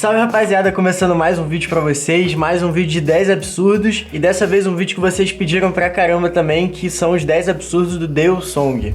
Salve rapaziada, começando mais um vídeo pra vocês, mais um vídeo de 10 absurdos e dessa vez um vídeo que vocês pediram pra caramba também, que são os 10 absurdos do Daewoo Song.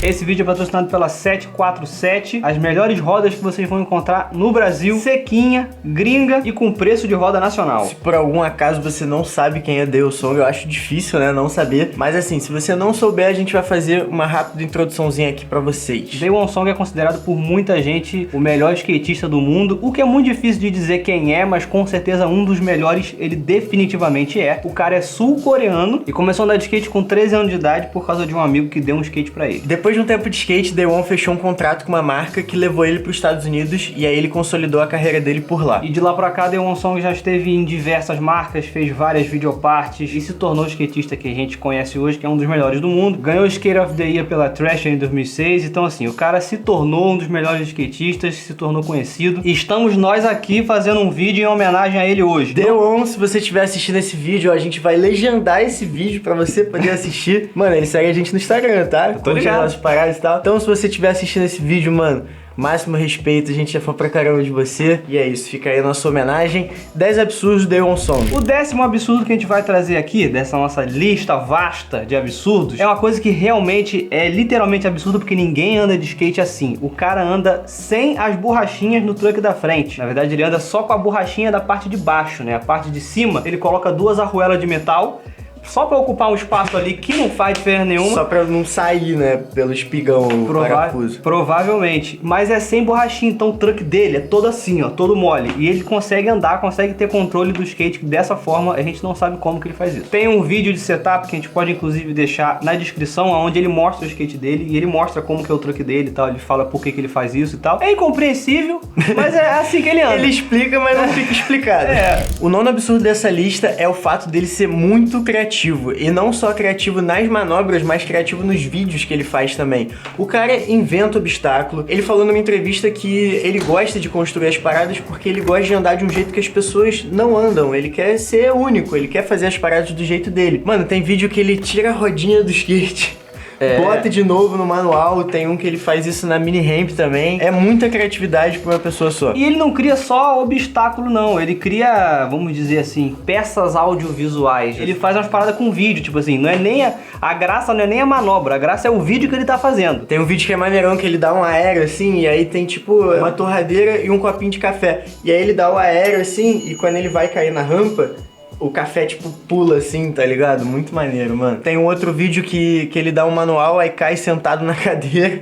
Esse vídeo é patrocinado pela 747, as melhores rodas que vocês vão encontrar no Brasil, sequinha, gringa e com preço de roda nacional. Se por algum acaso você não sabe quem é Daewoo Song, eu acho difícil, né, não saber, mas assim, se você não souber, a gente vai fazer uma rápida introduçãozinha aqui pra vocês. Daewoo Song é considerado por muita gente o melhor skatista do mundo, o que é muito difícil de dizer quem é, mas com certeza um dos melhores ele definitivamente é. O cara é sul-coreano e começou a andar de skate com 13 anos de idade por causa de um amigo que deu um skate pra ele. Depois de um tempo de skate, Daewoo fechou um contrato com uma marca que levou ele para os Estados Unidos e aí ele consolidou a carreira dele por lá. E de lá pra cá, Daewoo Song já esteve em diversas marcas, fez várias videopartes e se tornou o skatista que a gente conhece hoje, que é um dos melhores do mundo. Ganhou o Skate of the Year pela Thrasher em 2006, então assim, o cara se tornou um dos melhores skatistas, se tornou conhecido. E estamos nós aqui fazendo um vídeo em homenagem a ele hoje. Daewoo, se você estiver assistindo esse vídeo, ó, a gente vai legendar esse vídeo pra você poder assistir. Mano, ele segue a gente no Instagram, tá? Tô ligado. Paradas e tal. Então, se você estiver assistindo esse vídeo, mano, máximo respeito, a gente é fã pra caramba de você. E é isso, fica aí a nossa homenagem. 10 absurdos do Daewoo Song. O 10º absurdo que a gente vai trazer aqui, dessa nossa lista vasta de absurdos, é uma coisa que realmente é literalmente absurdo, porque ninguém anda de skate assim. O cara anda sem as borrachinhas no truck da frente. Na verdade, ele anda só com a borrachinha da parte de baixo, né? A parte de cima, ele coloca duas arruelas de metal, só pra ocupar um espaço ali que não faz diferença nenhuma. Só pra não sair, né, pelo espigão, parafuso. Provavelmente. Mas é sem borrachinha, então o truck dele é todo assim, ó, todo mole. E ele consegue andar, consegue ter controle do skate dessa forma, a gente não sabe como que ele faz isso. Tem um vídeo de setup que a gente pode inclusive deixar na descrição, onde ele mostra o skate dele e ele mostra como que é o truck dele e tal, ele fala por que que ele faz isso e tal. É incompreensível, mas é assim que ele anda. Ele explica, mas não fica explicado. O nono absurdo dessa lista é o fato dele ser muito criativo. E não só criativo nas manobras, mas criativo nos vídeos que ele faz também. O cara inventa obstáculo. Ele falou numa entrevista que ele gosta de construir as paradas porque ele gosta de andar de um jeito que as pessoas não andam. Ele quer ser único, ele quer fazer as paradas do jeito dele. Mano, tem vídeo que ele tira a rodinha do skate, bota de novo no manual. Tem um que ele faz isso na mini ramp também. É muita criatividade pra uma pessoa só. E ele não cria só obstáculo não, ele cria, vamos dizer assim, peças audiovisuais. Ele faz umas paradas com vídeo, tipo assim, não é nem a graça não é nem a manobra, a graça é o vídeo que ele tá fazendo. Tem um vídeo que é maneirão, que ele dá um aéreo assim, e aí tem tipo uma torradeira e um copinho de café. E aí ele dá o aéreo assim, e quando ele vai cair na rampa, o café, tipo, pula assim, tá ligado? Muito maneiro, mano. Tem um outro vídeo que ele dá um manual, aí cai sentado na cadeira,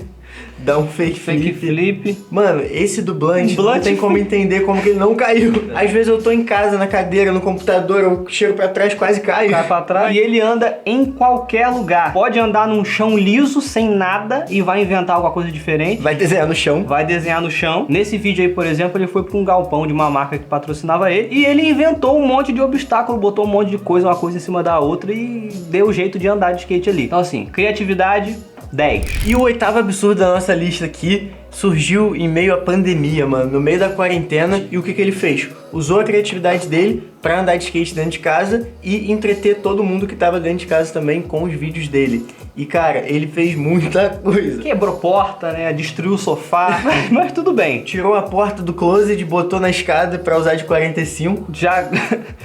dá um fake flip. Mano, esse do Blunt não tem como entender como que ele não caiu. Às vezes eu tô em casa, na cadeira, no computador, eu chego pra trás, quase caio. Cai pra trás. E ele anda em qualquer lugar. Pode andar num chão liso, sem nada, e vai inventar alguma coisa diferente. Vai desenhar no chão. Vai desenhar no chão. Nesse vídeo aí, por exemplo, ele foi pra um galpão de uma marca que patrocinava ele, e ele inventou um monte de obstáculo, botou um monte de coisa, uma coisa em cima da outra, e deu jeito de andar de skate ali. Então assim, criatividade, 10. E o oitavo absurdo da nossa lista aqui surgiu em meio à pandemia, mano, no meio da quarentena. E o que ele fez? Usou a criatividade dele pra andar de skate dentro de casa e entreter todo mundo que tava dentro de casa também com os vídeos dele. E cara, ele fez muita coisa. Quebrou porta, né? Destruiu o sofá, mas tudo bem. Tirou a porta do closet, botou na escada pra usar de 45. Já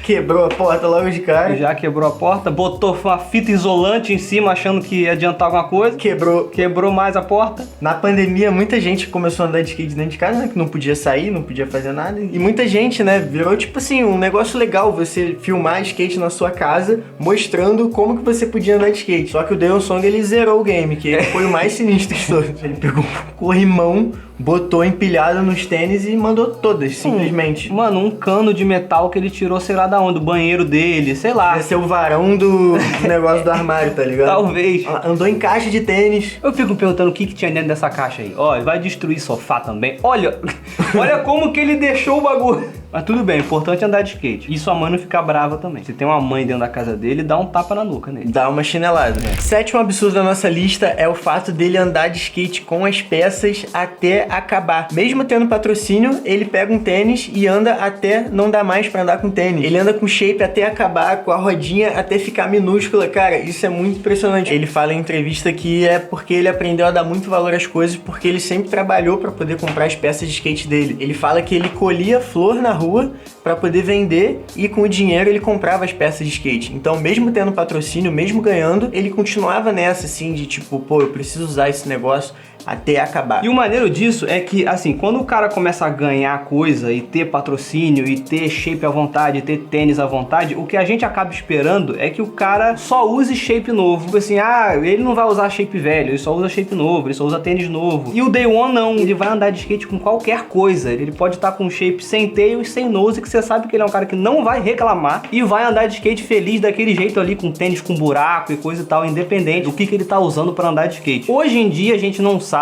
quebrou a porta logo de cara. Já quebrou a porta, botou uma fita isolante em cima achando que ia adiantar alguma coisa. Quebrou mais a porta. Na pandemia, muita gente começou a andar de skate dentro de casa, né? Que não podia sair, não podia fazer nada. E muita gente, né? Virou tipo assim, um negócio legal você filmar skate na sua casa, mostrando como que você podia andar de skate. Só que o Daewoo Song, ele zerou o game, que ele foi o mais sinistro de todos. Ele pegou um corrimão, botou empilhado nos tênis e mandou todas, simplesmente. Mano, um cano de metal que ele tirou, sei lá da onde, do banheiro dele, sei lá. Deve ser o varão do negócio do armário, tá ligado? Talvez. Andou em caixa de tênis. Eu fico perguntando o que tinha dentro dessa caixa aí. Ó, ele vai destruir sofá também. Olha como que ele deixou o bagulho. Mas tudo bem, o importante é andar de skate. E sua mãe não ficar brava também. Se tem uma mãe dentro da casa dele, dá um tapa na nuca nele. Dá uma chinelada. Sétimo absurdo da nossa lista é o fato dele andar de skate com as peças até acabar. Mesmo tendo patrocínio, ele pega um tênis e anda até não dar mais pra andar com tênis. Ele anda com shape até acabar, com a rodinha até ficar minúscula. Cara, isso é muito impressionante. Ele fala em entrevista que é porque ele aprendeu a dar muito valor às coisas, porque ele sempre trabalhou pra poder comprar as peças de skate dele. Ele fala que ele colhia flor na rua pra poder vender e com o dinheiro ele comprava as peças de skate. Então, mesmo tendo patrocínio, mesmo ganhando, ele continuava nessa, assim, de tipo, pô, eu preciso usar esse negócio até acabar. E o maneiro disso é que, assim, quando o cara começa a ganhar coisa e ter patrocínio e ter shape à vontade, ter tênis à vontade, o que a gente acaba esperando é que o cara só use shape novo. Tipo assim, ele não vai usar shape velho, ele só usa shape novo, ele só usa tênis novo. E o Day One não, ele vai andar de skate com qualquer coisa. Ele pode estar com shape sem tail e sem nose, que você sabe que ele é um cara que não vai reclamar e vai andar de skate feliz daquele jeito ali, com tênis com buraco e coisa e tal, independente do que ele tá usando para andar de skate. Hoje em dia a gente não sabe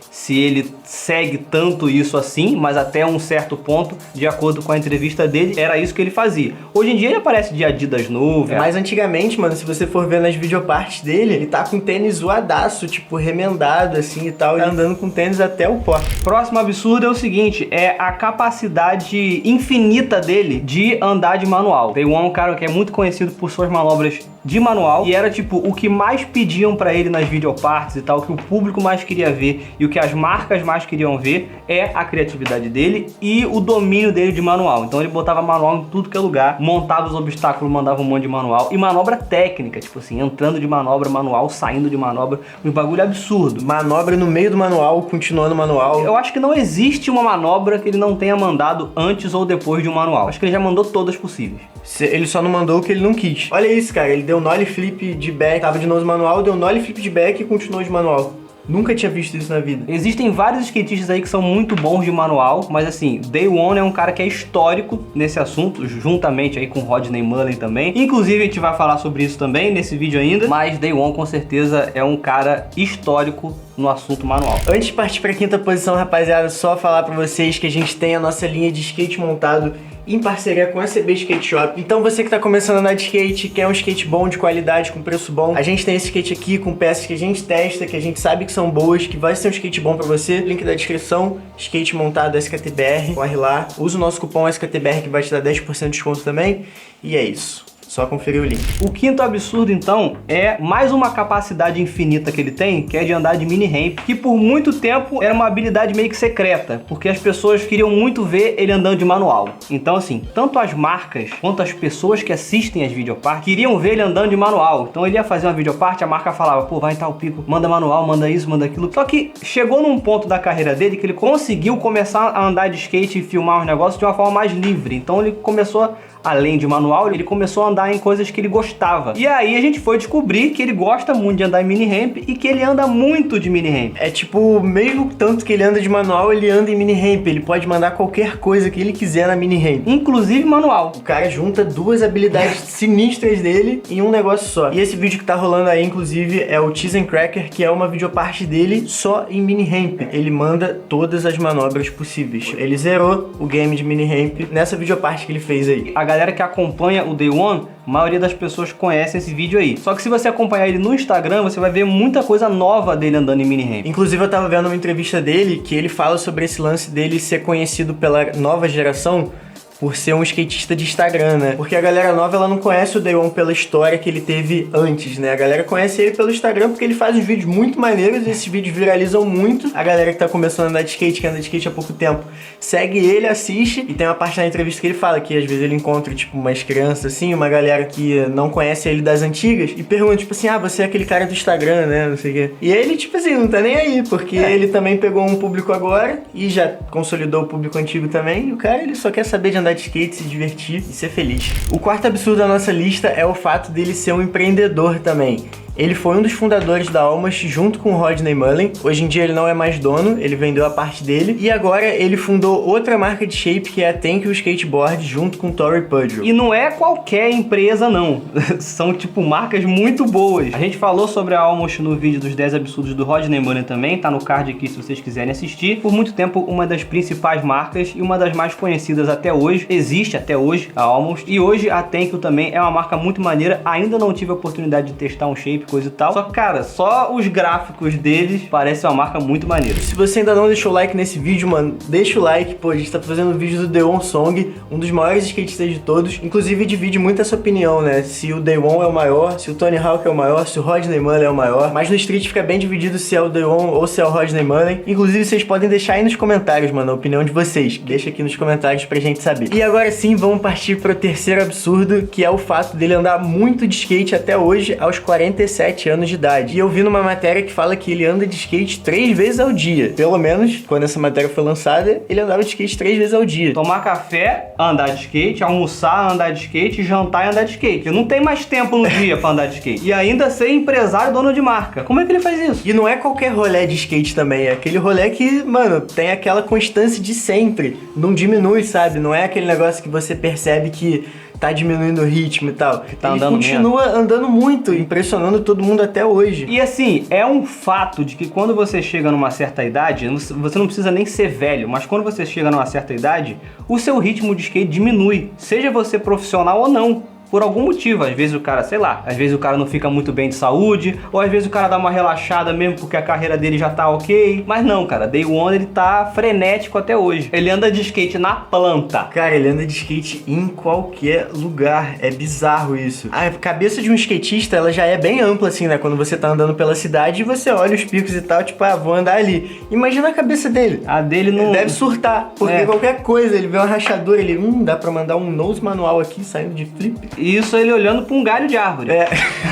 se ele segue tanto isso assim, mas até um certo ponto, de acordo com a entrevista dele, era isso que ele fazia. Hoje em dia ele aparece de Adidas novo. Mas antigamente, mano, se você for ver nas videopartes dele, ele tá com tênis zoadaço, tipo, remendado assim e tal, tá andando com tênis até o pó. Próximo absurdo é o seguinte, é a capacidade infinita dele de andar de manual. Day One é um cara que é muito conhecido por suas manobras de manual e era tipo o que mais pediam pra ele nas videopartes e tal, que o público mais queria ver e o que as marcas mais queriam ver é a criatividade dele e o domínio dele de manual. Então ele botava manual em tudo que é lugar, montava os obstáculos, mandava um monte de manual e manobra técnica, tipo assim, entrando de manobra manual, saindo de manobra, um bagulho absurdo. Manobra no meio do manual, continuando o manual. Eu acho que não existe uma manobra que ele não tenha mandado antes ou depois de um manual. Acho que ele já mandou todas possíveis. Ele só não mandou o que ele não quis. Olha isso, cara, ele deu nollie flip de back, tava de nose manual, deu nollie flip de back e continuou de manual. Nunca tinha visto isso na vida. Existem vários skatistas aí que são muito bons de manual, mas assim, Day One é um cara que é histórico nesse assunto, juntamente aí com Rodney Mullen também. Inclusive a gente vai falar sobre isso também nesse vídeo ainda, mas Day One com certeza é um cara histórico no assunto manual. Antes de partir pra quinta posição, rapaziada, só falar pra vocês que a gente tem a nossa linha de skate montado em parceria com a CB Skate Shop. Então você que tá começando a andar de skate, quer um skate bom, de qualidade, com preço bom, a gente tem esse skate aqui com peças que a gente testa, que a gente sabe que são boas, que vai ser um skate bom pra você. Link da descrição, skate montado SKTBR, corre lá, usa o nosso cupom SKTBR que vai te dar 10% de desconto também. E é isso. Só conferir o link. O quinto absurdo, então, é mais uma capacidade infinita que ele tem, que é de andar de mini ramp, que por muito tempo era uma habilidade meio que secreta, porque as pessoas queriam muito ver ele andando de manual. Então, assim, tanto as marcas quanto as pessoas que assistem as videopartes queriam ver ele andando de manual. Então ele ia fazer uma videoparte, a marca falava, pô, vai em tal pico, manda manual, manda isso, manda aquilo. Só que chegou num ponto da carreira dele que ele conseguiu começar a andar de skate e filmar os negócios de uma forma mais livre. Então ele começou, além de manual, ele começou a andar em coisas que ele gostava. E aí a gente foi descobrir que ele gosta muito de andar em mini ramp e que ele anda muito de mini ramp. É tipo, mesmo tanto que ele anda de manual, ele anda em mini ramp. Ele pode mandar qualquer coisa que ele quiser na mini ramp. Inclusive manual. O cara junta duas habilidades sinistras dele em um negócio só. E esse vídeo que tá rolando aí, inclusive, é o Cheese and Cracker, que é uma videoparte dele só em mini ramp. Ele manda todas as manobras possíveis. Ele zerou o game de mini ramp nessa videoparte que ele fez aí. A galera que acompanha o Day One, a maioria das pessoas conhece esse vídeo aí. Só que se você acompanhar ele no Instagram, você vai ver muita coisa nova dele andando em mini ramp. Inclusive eu tava vendo uma entrevista dele que ele fala sobre esse lance dele ser conhecido pela nova geração por ser um skatista de Instagram, né? Porque a galera nova, ela não conhece o Day One pela história que ele teve antes, né? A galera conhece ele pelo Instagram porque ele faz uns vídeos muito maneiros e esses vídeos viralizam muito. A galera que tá começando a andar de skate, que anda de skate há pouco tempo, segue ele, assiste e tem uma parte da entrevista que ele fala que às vezes ele encontra, tipo, umas crianças assim, uma galera que não conhece ele das antigas e pergunta, tipo assim, você é aquele cara do Instagram, né? Não sei o quê. E ele, tipo assim, não tá nem aí, porque ele também pegou um público agora e já consolidou o público antigo também e o cara, ele só quer saber de andar de skate, se divertir e ser feliz. O quarto absurdo da nossa lista é o fato dele ser um empreendedor também. Ele foi um dos fundadores da Almost junto com o Rodney Mullen. Hoje em dia ele não é mais dono, ele vendeu a parte dele. E agora ele fundou outra marca de shape que é a Thank You Skateboard junto com Tory Pudgel. E não é qualquer empresa não, são tipo marcas muito boas. A gente falou sobre a Almost no vídeo dos 10 absurdos do Rodney Mullen também, tá no card aqui se vocês quiserem assistir. Por muito tempo uma das principais marcas e uma das mais conhecidas até hoje. Existe até hoje a Almost. E hoje a Thank You também é uma marca muito maneira. Ainda não tive a oportunidade de testar um shape, shape, coisa e tal. Só que, cara, só os gráficos deles parecem uma marca muito maneira. Se você ainda não deixou o like nesse vídeo, mano, deixa o like. Pô, a gente tá fazendo um vídeo do Daewon Song, um dos maiores skatistas de todos. Inclusive, divide muito essa opinião, né? Se o Daewon é o maior, se o Tony Hawk é o maior, se o Rodney Mullen é o maior. Mas no Street fica bem dividido se é o Daewon ou se é o Rodney Mullen. Inclusive, vocês podem deixar aí nos comentários, mano, a opinião de vocês. Deixa aqui nos comentários pra gente saber. E agora sim, vamos partir pro terceiro absurdo, que é o fato dele andar muito de skate até hoje, aos 47 anos de idade. E eu vi numa matéria que fala que ele anda de skate 3 vezes ao dia. Pelo menos, quando essa matéria foi lançada, ele andava de skate 3 vezes ao dia. Tomar café, andar de skate, almoçar, andar de skate, jantar e andar de skate. Não tem mais tempo no dia pra andar de skate. E ainda ser empresário, dono de marca. Como é que ele faz isso? E não é qualquer rolê de skate também, é aquele rolê que, mano, tem aquela constância de sempre. Não diminui, sabe? Não é aquele negócio que você percebe que tá diminuindo o ritmo e tal. Tá ele andando continua andando muito, impressionando todo mundo até hoje. E assim, é um fato de que quando você chega numa certa idade, você não precisa nem ser velho, mas quando você chega numa certa idade, o seu ritmo de skate diminui, seja você profissional ou não. Por algum motivo, às vezes o cara, sei lá, às vezes o cara não fica muito bem de saúde, ou às vezes o cara dá uma relaxada mesmo porque a carreira dele já tá ok. Mas não, cara, Daewon ele tá frenético até hoje. Ele anda de skate na planta. Cara, ele anda de skate em qualquer lugar. É bizarro isso. A cabeça de um skatista, ela já é bem ampla assim, né? Quando você tá andando pela cidade e você olha os picos e tal, tipo, ah, vou andar ali. Imagina a cabeça dele. A dele não... Ele deve surtar, porque qualquer coisa, ele vê uma rachadura, ele, dá pra mandar um nose manual aqui, saindo de flip. Isso ele olhando pra um galho de árvore.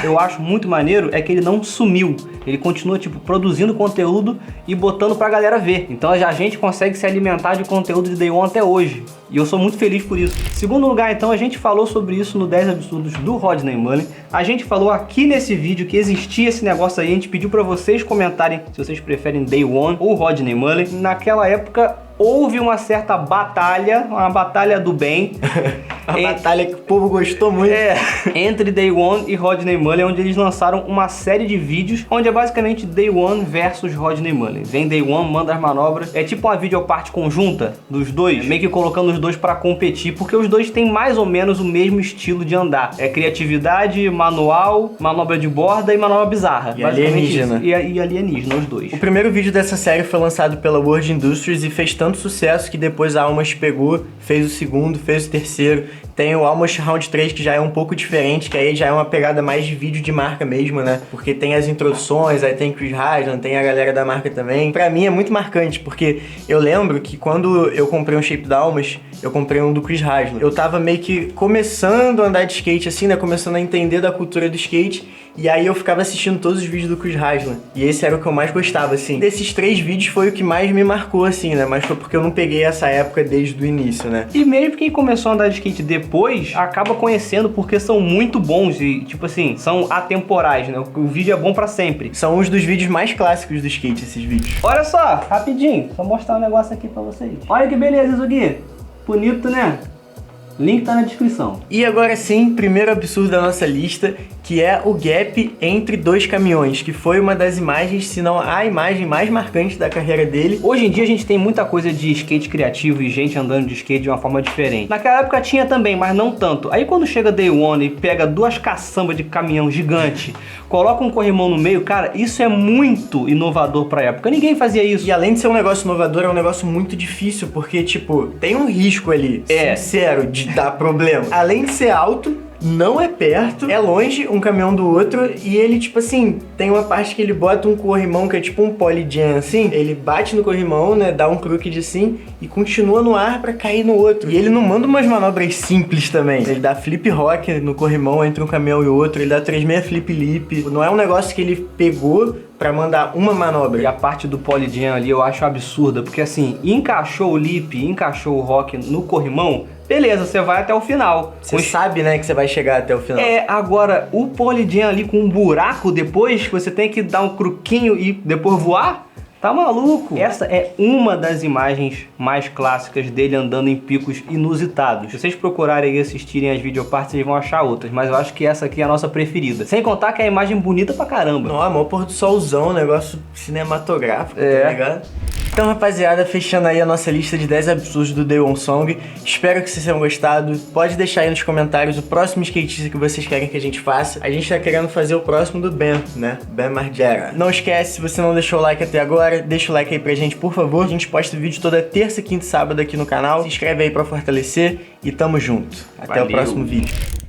Eu acho muito maneiro é que ele não sumiu. Ele continua, tipo, produzindo conteúdo e botando pra galera ver. Então a gente consegue se alimentar de conteúdo de Daewon até hoje. E eu sou muito feliz por isso. Segundo lugar, então, a gente falou sobre isso no 10 absurdos do Rodney Mullen. A gente falou aqui nesse vídeo que existia esse negócio aí. A gente pediu pra vocês comentarem se vocês preferem Daewon ou Rodney Mullen. Naquela época houve uma certa batalha, uma batalha do bem. Uma batalha que o povo gostou muito. Entre Daewon e Rodney Mullen, onde eles lançaram uma série de vídeos, onde é basicamente Daewon versus Rodney Mullen. Vem Daewon, manda as manobras. É tipo uma videoparte conjunta dos dois, meio que colocando os dois pra competir, porque os dois têm mais ou menos o mesmo estilo de andar. É criatividade, manual, manobra de borda e manobra bizarra. E alienígena. E alienígena, os dois. O primeiro vídeo dessa série foi lançado pela World Industries e fez tanto sucesso que depois a Almost pegou, fez o segundo, fez o terceiro. Tem o Almost Round 3, que já é um pouco diferente, que aí já é uma pegada mais de vídeo de marca mesmo, né? Porque tem as introduções, aí tem Chris Haslam, tem a galera da marca também. Pra mim é muito marcante, porque eu lembro que quando eu comprei um shape da Almost, eu comprei um do Chris Haslam. Eu tava meio que começando a andar de skate assim, né? Começando a entender da cultura do skate. E aí eu ficava assistindo todos os vídeos do Chris Haslam. E esse era o que eu mais gostava, assim. Desses 3 vídeos foi o que mais me marcou, assim, né? Mas foi porque eu não peguei essa época desde o início, né? E mesmo quem começou a andar de skate depois, acaba conhecendo porque são muito bons e, tipo assim, são atemporais, né? O vídeo é bom pra sempre. São uns dos vídeos mais clássicos do skate, esses vídeos. Olha só, rapidinho, só mostrar um negócio aqui pra vocês. Olha que beleza isso aqui. Bonito, né? Link tá na descrição. E agora sim, primeiro absurdo da nossa lista, que é o gap entre 2 caminhões, que foi uma das imagens, se não a imagem mais marcante da carreira dele. Hoje em dia a gente tem muita coisa de skate criativo e gente andando de skate de uma forma diferente. Naquela época tinha também, mas não tanto. Aí quando chega Daewon e pega 2 caçambas de caminhão gigante, coloca um corrimão no meio, cara, isso é muito inovador pra época. Ninguém fazia isso. E além de ser um negócio inovador, é um negócio muito difícil, porque, tipo, tem um risco ali, sincero, de dar problema. Além de ser alto, não é perto, é longe um caminhão do outro, e ele, tipo assim, tem uma parte que ele bota um corrimão que é tipo um polyjam, assim, ele bate no corrimão, né, dá um crooked assim, e continua no ar pra cair no outro. E ele não manda umas manobras simples também, ele dá flip rock no corrimão entre um caminhão e outro, ele dá 3/6 flip lip, não é um negócio que ele pegou pra mandar uma manobra. E a parte do polyjam ali eu acho absurda, porque assim, encaixou o lip, encaixou o rock no corrimão, beleza, você vai até o final. Você sabe, né, que você vai chegar até o final. Agora, o polyjam ali com um buraco depois, você tem que dar um cruquinho e depois voar? Tá maluco? Essa é uma das imagens mais clássicas dele andando em picos inusitados. Se vocês procurarem e assistirem as videopartes, vocês vão achar outras, mas eu acho que essa aqui é a nossa preferida. Sem contar que é a imagem bonita pra caramba. Não, amor, pôr do solzão, negócio cinematográfico, tá ligado? Então, rapaziada, fechando aí a nossa lista de 10 absurdos do Daewon Song. Espero que vocês tenham gostado. Pode deixar aí nos comentários o próximo skatista que vocês querem que a gente faça. A gente tá querendo fazer o próximo do Ben, né? Ben Margera. Não esquece, se você não deixou o like até agora, deixa o like aí pra gente, por favor. A gente posta vídeo toda terça, quinta e sábado aqui no canal. Se inscreve aí pra fortalecer e tamo junto. Até o próximo vídeo.